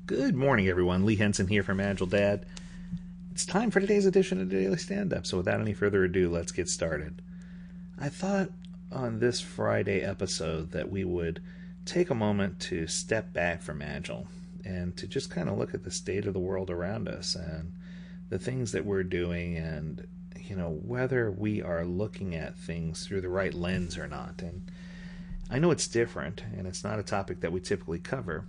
Good morning, everyone. Lee Henson here from Agile Dad. It's time for today's edition of the Daily Stand-Up, so without any further ado, let's get started. I thought on this Friday episode that we would take a moment to step back from Agile and to just kind of look at the state of the world around us and the things that we're doing and, whether we are looking at things through the right lens or not. And I know it's different, and it's not a topic that we typically cover,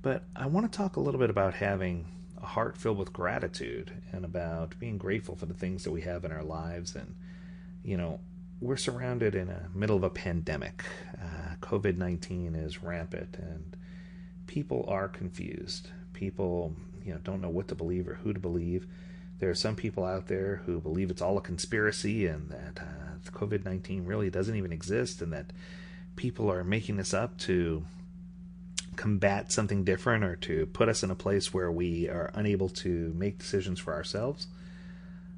but I want to talk a little bit about having a heart filled with gratitude and about being grateful for the things that we have in our lives. And, we're surrounded in the middle of a pandemic. COVID-19 is rampant, and people are confused. People, don't know what to believe or who to believe. There are some people out there who believe it's all a conspiracy and that COVID-19 really doesn't even exist and that people are making this up to combat something different or to put us in a place where we are unable to make decisions for ourselves.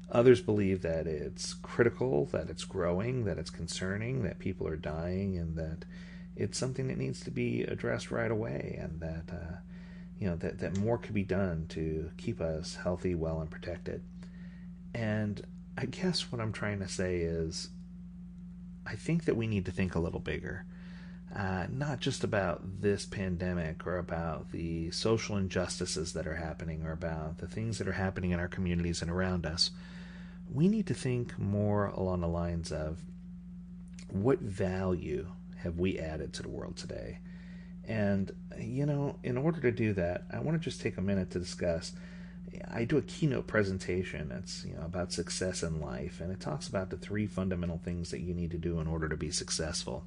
Others believe that it's critical, that it's growing, that it's concerning, that people are dying, and that it's something that needs to be addressed right away, and that that more could be done to keep us healthy, well, and protected. And I guess what I'm trying to say is I think that we need to think a little bigger. Not just about this pandemic or about the social injustices that are happening or about the things that are happening in our communities and around us. We need to think more along the lines of what value have we added to the world today? And, in order to do that, I want to just take a minute to discuss. I do a keynote presentation that's about success in life, and it talks about the three fundamental things that you need to do in order to be successful.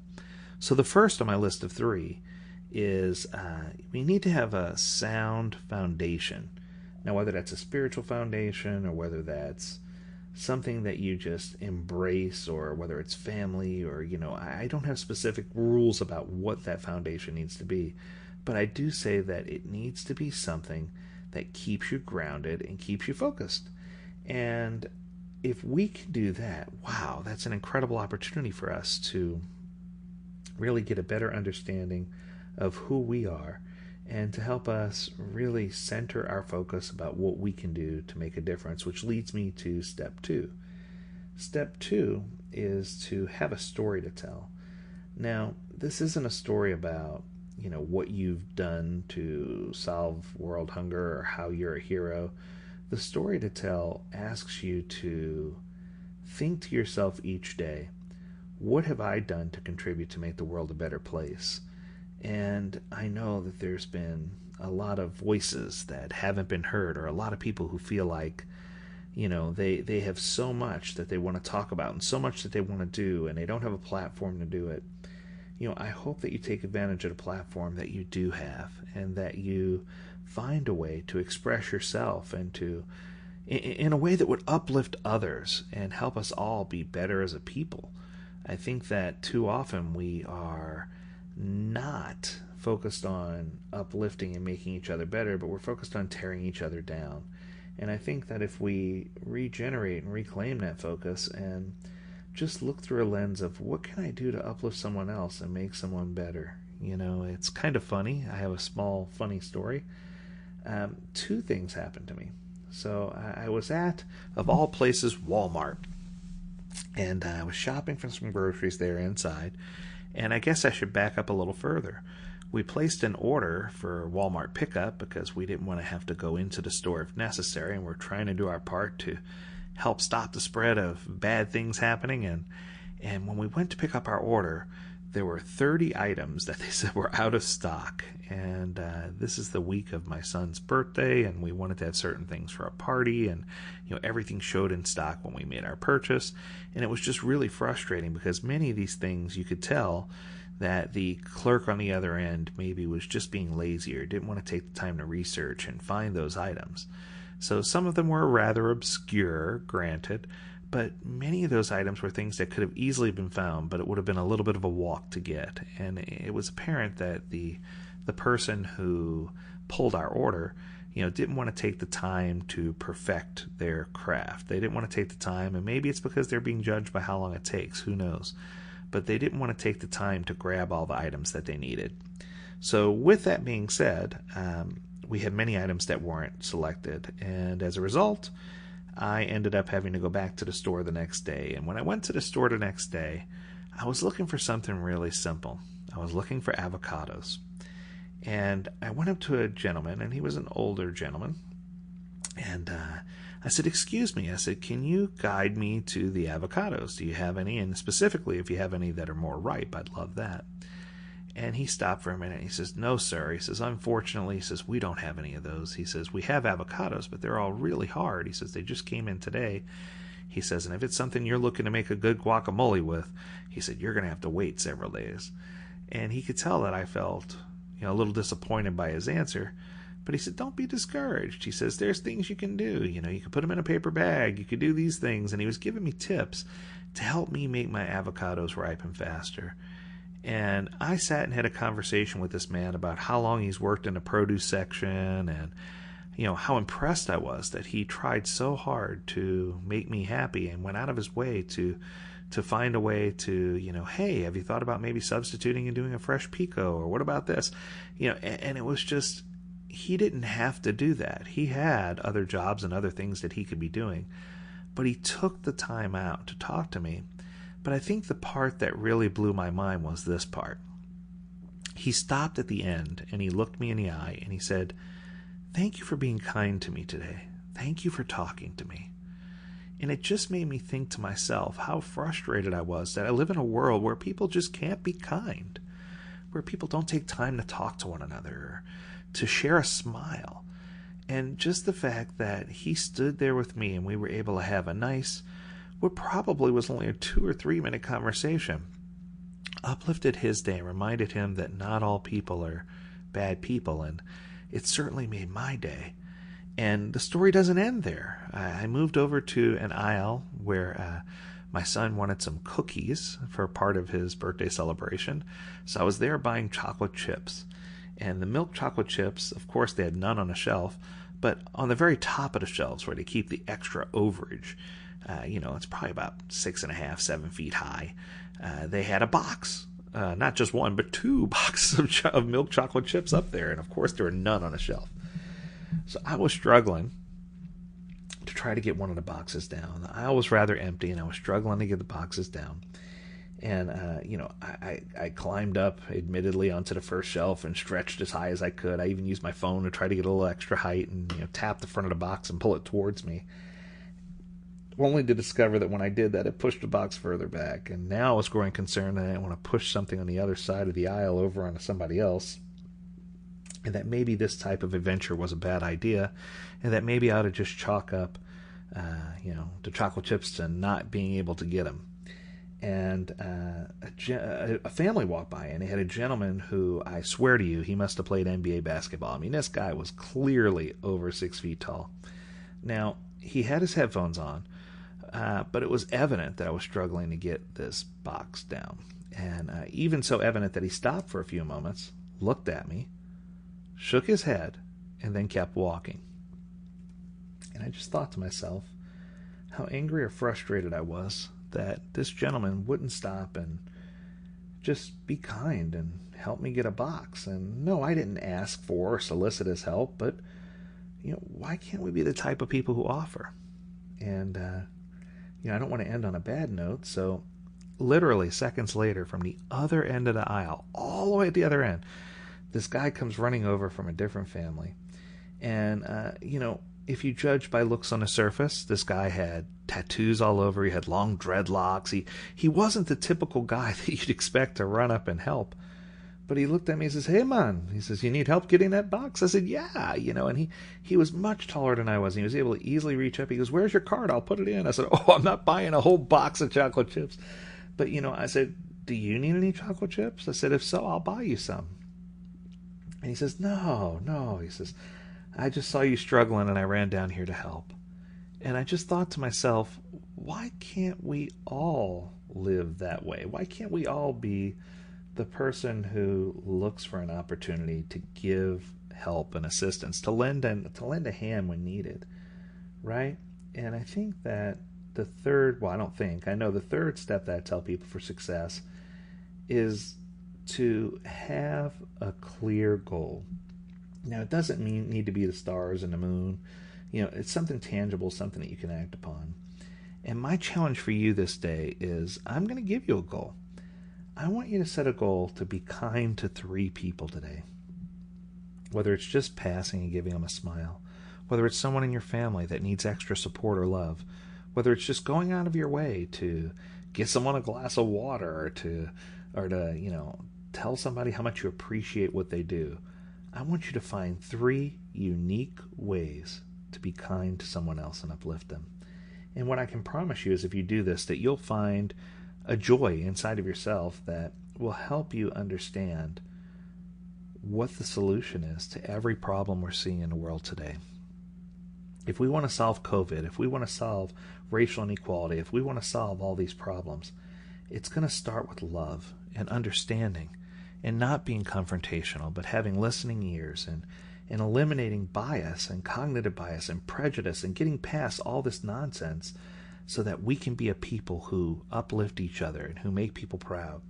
So the first on my list of three is we need to have a sound foundation. Now, whether that's a spiritual foundation or whether that's something that you just embrace or whether it's family or, I don't have specific rules about what that foundation needs to be. But I do say that it needs to be something that keeps you grounded and keeps you focused. And if we can do that, wow, that's an incredible opportunity for us to really get a better understanding of who we are and to help us really center our focus about what we can do to make a difference, which leads me to step two. Step two is to have a story to tell. Now, this isn't a story about, what you've done to solve world hunger or how you're a hero. The story to tell asks you to think to yourself each day, what have I done to contribute to make the world a better place? And I know that there's been a lot of voices that haven't been heard, or a lot of people who feel like, they have so much that they want to talk about and so much that they want to do, and they don't have a platform to do it. I hope that you take advantage of the platform that you do have, and that you find a way to express yourself and to, in a way that would uplift others and help us all be better as a people. I think that too often we are not focused on uplifting and making each other better, but we're focused on tearing each other down. And I think that if we regenerate and reclaim that focus and just look through a lens of what can I do to uplift someone else and make someone better, it's kind of funny. I have a small funny story. Two things happened to me. So I was at, of all places, Walmart. And I was shopping for some groceries there inside. And I guess I should back up a little further. We placed an order for Walmart pickup because we didn't want to have to go into the store if necessary. And we're trying to do our part to help stop the spread of bad things happening. And when we went to pick up our order, there were 30 items that they said were out of stock. And this is the week of my son's birthday, and we wanted to have certain things for a party, and everything showed in stock when we made our purchase. And it was just really frustrating because many of these things you could tell that the clerk on the other end maybe was just being lazy or didn't want to take the time to research and find those items. So some of them were rather obscure, granted, but many of those items were things that could have easily been found, but it would have been a little bit of a walk to get. And it was apparent that the person who pulled our order, didn't want to take the time to perfect their craft. They didn't want to take the time, and maybe it's because they're being judged by how long it takes, who knows. But they didn't want to take the time to grab all the items that they needed. So with that being said, we had many items that weren't selected, and as a result, I ended up having to go back to the store the next day. And when I went to the store the next day, I was looking for something really simple. I was looking for avocados. And I went up to a gentleman, and he was an older gentleman. And I said, "Excuse me," I said, "can you guide me to the avocados? Do you have any? And specifically, if you have any that are more ripe, I'd love that." And he stopped for a minute. He says, "No, sir." He says, "Unfortunately," he says, "we don't have any of those." He says, "We have avocados, but they're all really hard." He says, "They just came in today." He says, "And if it's something you're looking to make a good guacamole with," he said, "you're going to have to wait several days." And he could tell that I felt, a little disappointed by his answer. But he said, "Don't be discouraged." He says, "There's things you can do. You can put them in a paper bag. You could do these things." And he was giving me tips to help me make my avocados ripen faster. And I sat and had a conversation with this man about how long he's worked in the produce section and, how impressed I was that he tried so hard to make me happy and went out of his way to find a way to, "Hey, have you thought about maybe substituting and doing a fresh pico? Or what about this?" And it was just, he didn't have to do that. He had other jobs and other things that he could be doing. But he took the time out to talk to me. But I think the part that really blew my mind was this part. He stopped at the end and he looked me in the eye and he said, "Thank you for being kind to me today. Thank you for talking to me." And it just made me think to myself how frustrated I was that I live in a world where people just can't be kind, where people don't take time to talk to one another or to share a smile. And just the fact that he stood there with me and we were able to have a nice, what probably was only a 2 or 3 minute conversation, uplifted his day and reminded him that not all people are bad people, and it certainly made my day. And the story doesn't end there. I moved over to an aisle where my son wanted some cookies for part of his birthday celebration, so I was there buying chocolate chips. And the milk chocolate chips, of course, they had none on the shelf, but on the very top of the shelves where they keep the extra overage, it's probably about 6.5, 7 feet high. They had a box, not just one, but 2 boxes of milk chocolate chips up there. And of course, there were none on the shelf. So I was struggling to try to get one of the boxes down. The aisle was rather empty, and I was struggling to get the boxes down. And, I climbed up, admittedly, onto the first shelf and stretched as high as I could. I even used my phone to try to get a little extra height and, tap the front of the box and pull it towards me. Only to discover that when I did that, it pushed the box further back. And now I was growing concerned that I didn't want to push something on the other side of the aisle over onto somebody else. And that maybe this type of adventure was a bad idea. And that maybe I ought to just chalk up, the chocolate chips to not being able to get them. And a family walked by, and they had a gentleman who, I swear to you, he must have played NBA basketball. I mean, this guy was clearly over 6 feet tall. Now, he had his headphones on, but it was evident that I was struggling to get this box down. And even so evident that he stopped for a few moments, looked at me, shook his head, and then kept walking. And I just thought to myself how angry or frustrated I was that this gentleman wouldn't stop and just be kind and help me get a box. And no, I didn't ask for or solicit his help, but why can't we be the type of people who offer? And I don't want to end on a bad note, so literally seconds later, from the other end of the aisle, all the way at the other end, this guy comes running over from a different family. And if you judge by looks on the surface, this guy had tattoos all over. He had long dreadlocks. He wasn't the typical guy that you'd expect to run up and help. But he looked at me and says, "Hey, man," he says, "you need help getting that box?" I said, "Yeah," and he was much taller than I was. And he was able to easily reach up. He goes, "Where's your card? I'll put it in." I said, "Oh, I'm not buying a whole box of chocolate chips." But, I said, "Do you need any chocolate chips?" I said, "If so, I'll buy you some." And he says, No. He says, "I just saw you struggling and I ran down here to help." And I just thought to myself, why can't we all live that way? Why can't we all be the person who looks for an opportunity to give help and assistance, to lend a hand when needed, right? And I think that the third step that I tell people for success is to have a clear goal. Now, it doesn't need to be the stars and the moon. It's something tangible, something that you can act upon. And my challenge for you this day is I'm going to give you a goal. I want you to set a goal to be kind to 3 people today. Whether it's just passing and giving them a smile, whether it's someone in your family that needs extra support or love, whether it's just going out of your way to get someone a glass of water or to tell somebody how much you appreciate what they do. I want you to find 3 unique ways to be kind to someone else and uplift them. And what I can promise you is if you do this, that you'll find a joy inside of yourself that will help you understand what the solution is to every problem we're seeing in the world today. If we want to solve COVID, if we want to solve racial inequality, if we want to solve all these problems, it's going to start with love and understanding and not being confrontational, but having listening ears and eliminating bias and cognitive bias and prejudice and getting past all this nonsense so that we can be a people who uplift each other and who make people proud.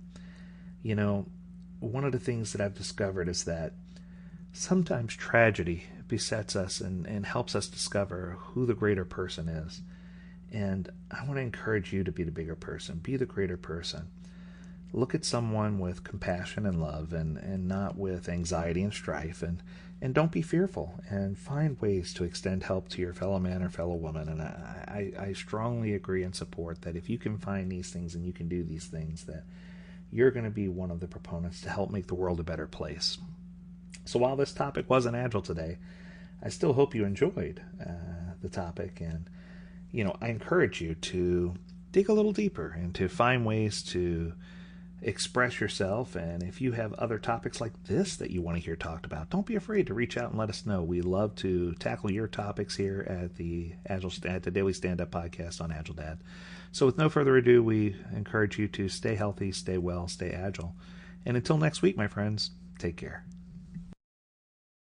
One of the things that I've discovered is that sometimes tragedy besets us and helps us discover who the greater person is. And I want to encourage you to be the bigger person, be the greater person. Look at someone with compassion and love and not with anxiety and strife, and don't be fearful, and find ways to extend help to your fellow man or fellow woman. And I strongly agree and support that if you can find these things and you can do these things, that you're going to be one of the proponents to help make the world a better place. So while this topic wasn't Agile today, I still hope you enjoyed the topic, and I encourage you to dig a little deeper and to find ways to express yourself. And if you have other topics like this that you want to hear talked about, don't be afraid to reach out and let us know. We love to tackle your topics here at the Daily Stand-Up Podcast on Agile Dad. So with no further ado, we encourage you to stay healthy, stay well, stay agile. And until next week, my friends, take care.